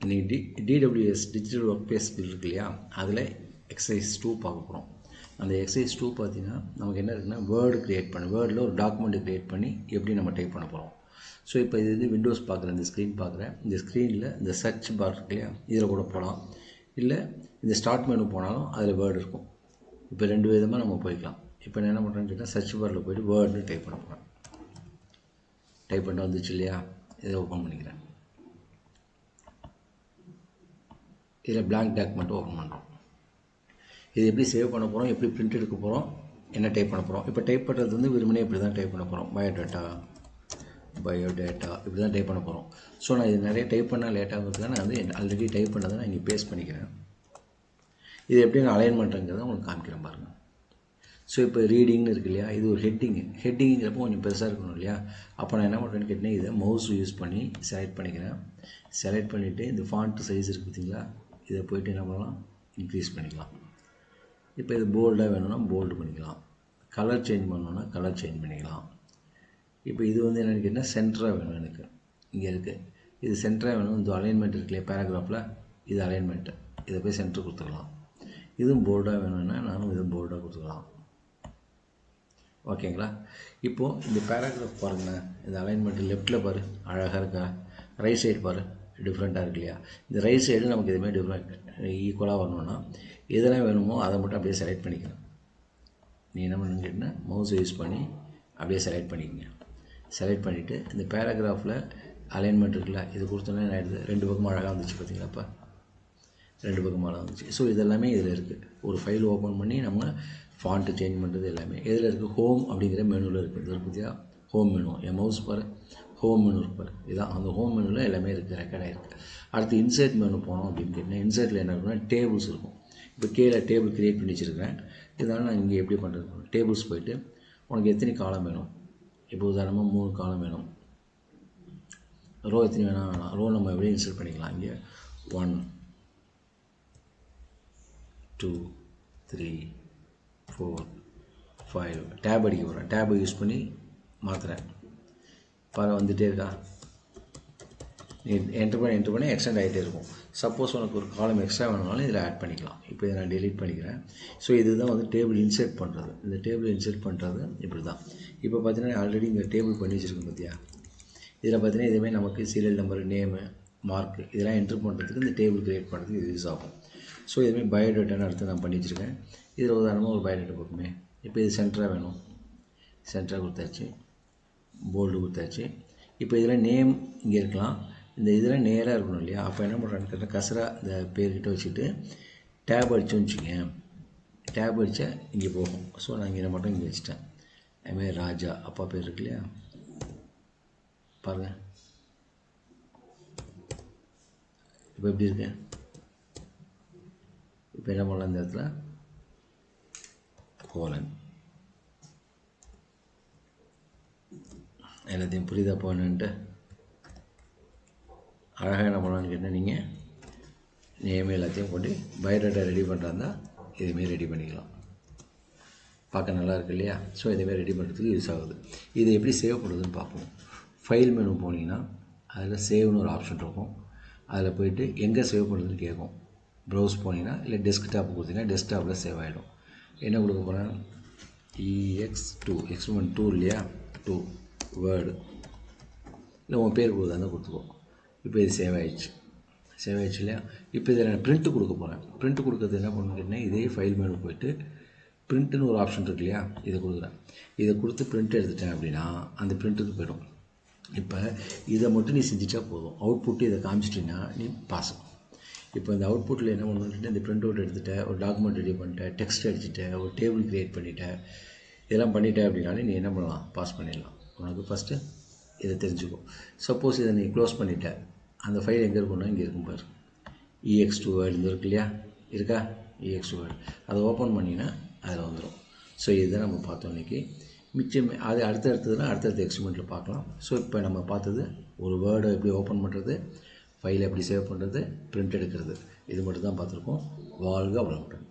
இன்றைக்கி DWS digital work place இருக்கு இல்லையா, அதில் எக்ஸசைஸ் 2 பார்க்க போகிறோம். அந்த எக்ஸசைஸ் 2 பார்த்தீங்கன்னா நமக்கு என்ன இருக்குன்னா, வேர்டு க்ரியேட் பண்ணி வேர்டில் ஒரு டாக்குமெண்ட் க்ரியேட் பண்ணி எப்படி நம்ம டைப் பண்ண போகிறோம். ஸோ இப்போ இது வந்து விண்டோஸ் பார்க்குறேன், இந்த ஸ்க்ரீன் பார்க்குறேன். இந்த ஸ்க்ரீனில் இந்த சர்ச் பார் இருக்கு இல்லையா, இதில் கூட போகலாம். இல்லை இந்த ஸ்டார்ட் மெனு போனாலும் அதில் வேர்டு இருக்கும். இப்போ 2 விதமாக நம்ம போய்க்கலாம். இப்போ நான் என்ன பண்ணுறேன்னு கேட்டால், சர்ச் பாரில் போய்ட்டு வேர்டுன்னு டைப் பண்ண போகிறேன். டைப் பண்ண வந்துச்சு இல்லையா, இதை ஓப்பன் பண்ணிக்கிறேன். இதில் blank டாக்குமெண்ட் ஓப்பன் பண்ணுறோம். இது எப்படி சேவ் பண்ண போகிறோம், எப்படி பிரிண்ட் எடுக்க போகிறோம், என்ன டைப் பண்ண போகிறோம். இப்போ டைப் பண்ணுறது வந்து வெறுமனே இப்படி தான் டைப் பண்ண போகிறோம். பயோடேட்டா இப்படி தான் டைப் பண்ண போகிறோம். ஸோ நான் இது நிறைய டைப் பண்ணால் லேட்டாகிறதுக்கு நான் வந்து ஆல்ரெடி டைப் பண்ணதை நான் இங்கே பேஸ்ட் பண்ணிக்கிறேன். இது எப்படி நான் அலைன் பண்ணுறேங்கிறத உங்களுக்கு காமிக்கிறேன் பாருங்கள். ஸோ இப்போ ரீடிங்னு இருக்கு இல்லையா, இது ஒரு ஹெட்டிங்கிறப்போ கொஞ்சம் பெருசாக இருக்கணும் இல்லையா. அப்போ நான் என்ன பண்ணுறேன்னு கேட்டிங்கன்னா, இதை மவுஸ் யூஸ் பண்ணி செலக்ட் பண்ணிக்கிறேன். செலக்ட் பண்ணிவிட்டு இந்த ஃபாண்ட் சைஸ் இருக்குது பார்த்தீங்களா, இதை போய்ட்டு என்ன பண்ணலாம், இன்க்ரீஸ் பண்ணிக்கலாம். இப்போ இது போல்டாக வேணும்னா போல்டு பண்ணிக்கலாம். கலர் சேஞ்ச் பண்ணணுன்னா கலர் சேஞ்ச் பண்ணிக்கலாம். இப்போ இது வந்து என்னென்னு கேட்டால் சென்டராக வேணும் எனக்கு, இங்கே இருக்குது. இது சென்டராக வேணும். இந்த அலைன்மெண்ட் இருக்கு இல்லையா பேராகிராஃபில், இது அலைன்மெண்ட்டு, இதை போய் சென்டர் கொடுத்துக்கலாம். இதுவும் போல்டாக வேணும்னா நானும் இதுவும் போல்டாக கொடுத்துக்கலாம். ஓகேங்களா. இப்போது இந்த பேராகிராஃப் பாருங்கள், இந்த அலைன்மெண்ட் லெஃப்ட்டில் பாரு அழகாக இருக்கா, ரைட் சைடு பாரு டிஃப்ரெண்ட்டாக இருக்கு இல்லையா. இந்த ரைட் சைடு நமக்கு இதுமாதிரி டிஃப்ரெண்ட் ஈக்குவலாக வரணும்னா எதெல்லாம் வேணுமோ அதை மட்டும் அப்படியே செலக்ட் பண்ணிக்கிறேன். நீ என்ன பண்ணுன்னு கேட்டிங்கன்னா, மவுஸ் யூஸ் பண்ணி அப்படியே செலக்ட் பண்ணிக்கங்க. செலக்ட் பண்ணிவிட்டு இந்த பேராகிராஃபில் அலைன்மெண்ட் இருக்குல்ல, இது கொடுத்தோன்னே என்ன ஆகிடுது, 2 பக்கமும் அழகாக வந்துச்சு பார்த்தீங்களாப்பா, 2 பக்கமும் அழகாக வந்துச்சு. ஸோ இதெல்லாமே இதில் இருக்குது. ஒரு ஃபைல் ஓப்பன் பண்ணி நம்ம ஃபாண்ட்டு சேஞ்ச் பண்ணுறது எல்லாமே இதில் இருக்குது. ஹோம் அப்படிங்கிற மெனுவில் இருக்குது. இது இருக்குதியா ஹோம் மெனு, என் மவுஸ் பாரு ஹோம் மெனு இருப்பார். இதான் அந்த ஹோம் மெனுவில் எல்லாமே இருக்குது, ரெக்கார்ட் ஆகிருக்கு. அடுத்து இன்சர்ட் மெனு போனோம் அப்படின்னு கேட்டிங்கன்னா, இன்சர்ட்டில் என்ன இருக்குன்னா டேபிள்ஸ் இருக்கும். இப்போ கீழே டேபிள் க்ரியேட் பண்ணி வச்சுருக்கேன். இதனால் நான் இங்கே எப்படி பண்ணுறது, டேபிள்ஸ் போய்ட்டு உனக்கு எத்தனை காலம் வேணும், இப்போ உதாரணமாக 3 காலம் வேணும். ரோ எத்தனை வேணாம், ரோ நம்ம எப்படி இன்சர்ட் பண்ணிக்கலாம். இங்கே 1 2 3 4 5 டேப் அடிக்க போகிறேன். டேபை யூஸ் பண்ணி மாற்றுறேன். பாரு வந்துகிட்டே இருக்கா, நீ என்ட்ரு பண்ணி எக்ஸ்டெண்ட் ஆகிட்டே இருக்கும். சப்போஸ் உனக்கு ஒரு காலம் எக்ஸ்ட்ரா வேணும்னாலும் இதில் ஆட் பண்ணிக்கலாம். இப்போ இதை நான் டெலீட் பண்ணிக்கிறேன். ஸோ இதுதான் வந்து டேபிள் இன்சர்ட் பண்ணுறது. இந்த டேபிள் இன்சர்ட் பண்ணுறது இப்படி தான். இப்போ பார்த்தீங்கன்னா ஆல்ரெடி இங்கே டேபிள் பண்ணி வச்சுருக்கோம் பார்த்தியா. இதில் பார்த்தீங்கன்னா இதுவே நமக்கு சீரியல் நம்பர், நேமு, மார்க்கு இதெல்லாம் என்ட்ரு பண்ணுறதுக்கு இந்த டேபிள் க்ரியேட் பண்ணுறதுக்கு இது யூஸ் ஆகும். ஸோ இதுமாதிரி பயோடேட்டான்னு அடுத்து நான் பண்ணி வச்சுருக்கேன். இதில் உதாரணமாக ஒரு பயோடேட்டா போக்குமே. இப்போ இது சென்டராக வேணும், சென்டராக கொடுத்தாச்சு, போல்டு கொடுத்தாச்சு. இப்போ இதில் நேம் இங்கே இருக்கலாம், இந்த இதில் நேராக இருக்கணும் இல்லையா. அப்போ என்ன பண்ணுறான்னு கேட்டால் கசரா இந்த பேர்கிட்ட வச்சுட்டு டேப் அடித்தோன்னு வச்சுக்கேன். டேப் அடித்தா இங்கே போகும். ஸோ நான் இங்கே மட்டும் இங்கே வச்சுட்டேன். அதுமாதிரி ராஜா அப்பா பேர் இருக்கு இல்லையா, பாருங்கள் இப்போ எப்படி இருக்கு. இப்போ என்ன பண்ணலாம், இந்த இடத்துல கோலன் எல்லாத்தையும் புரியுதா போகணுன்ட்டு அழகாக என்ன பண்ணலான்னு கேட்டால், நீங்கள் நேம் எல்லாத்தையும் போட்டு பயோடேட்டா ரெடி பண்ணுறாருந்தா இதுமாரி ரெடி பண்ணிக்கலாம். பார்க்க நல்லா இருக்கு இல்லையா. ஸோ இதுமாரி ரெடி பண்ணுறதுக்கு யூஸ் ஆகுது. இது எப்படி சேவ் பண்ணுறதுன்னு பார்ப்போம். ஃபைல் மெனு போனீங்கன்னா அதில் சேவ்னு ஒரு ஆப்ஷன் இருக்கும். அதில் போய்ட்டு எங்கே சேவ் பண்ணுறதுன்னு கேட்கும். ப்ரௌஸ் போனீங்கன்னா இல்லை டெஸ்க்டாப் கொடுத்தீங்கன்னா டெஸ்க்டாப்பில் சேவ் ஆகிடும். என்ன கொடுக்க போகிறேன், ex2 எக்ஸ்பெரிமெண்ட் 2 இல்லையா, 2 வேர்டு இல்லை உன் பேர் கொடுத்தா தான் கொடுத்துக்கோ. இப்போ இது சேவ் ஆகிடுச்சு இல்லையா. இப்போ இதில் நான் பிரிண்ட்டு கொடுக்க போகிறேன். பிரிண்ட் கொடுக்கறது என்ன பண்ணுறேன்னா, இதே ஃபைல் மெனு போய்ட்டு பிரிண்ட்டுன்னு ஒரு ஆப்ஷன் இருக்கு இல்லையா, இதை கொடுக்குறேன். இதை கொடுத்து பிரிண்ட் எடுத்துட்டேன் அப்படின்னா அந்த பிரிண்ட்டுக்கு போய்டும். இப்போ இதை மட்டும் நீ செஞ்சுட்டா போதும். அவுட்புட்டு இதை காமிச்சிட்டிங்கன்னா நீ பாஸ். இப்போ இந்த அவுட்புட்டில் என்ன பண்ணுறேன், இந்த பிரிண்ட் அவுட் எடுத்துகிட்டேன், ஒரு டாக்குமெண்ட் ரெடி பண்ணிட்டேன், டெக்ஸ்ட் அடிச்சுட்டேன், ஒரு டேபிள் க்ரியேட் பண்ணிட்டேன், இதெல்லாம் பண்ணிட்டேன் அப்படின்னாலே நீ என்ன பண்ணலாம், பாஸ் பண்ணிடலாம். உனக்கு ஃபஸ்ட்டு இதை தெரிஞ்சுக்கும். சப்போஸ் இதை நீ க்ளோஸ் பண்ணிவிட்ட, அந்த ஃபைல் எங்கே இருக்குன்னா இங்கே இருக்கும் பாரு, ex2 வேர்டு இங்கே இருக்கு இல்லையா, இருக்கா ex2 வேர்டு, அதை ஓப்பன் பண்ணிங்கன்னா அதில் வந்துடும். ஸோ இதுதான் நம்ம பார்த்தோம் இன்றைக்கி. மிச்சம் அது அடுத்தடுத்த எக்ஸ்பெரிமெண்ட்டில் பார்க்கலாம். ஸோ இப்போ நம்ம பார்த்தது ஒரு வேர்டை எப்படி ஓப்பன் பண்ணுறது, ஃபைலை எப்படி சேவ் பண்ணுறது, பிரிண்ட் எடுக்கிறது, இது மட்டும் தான் பார்த்துருக்கோம். வாழ்க வளமுடன்.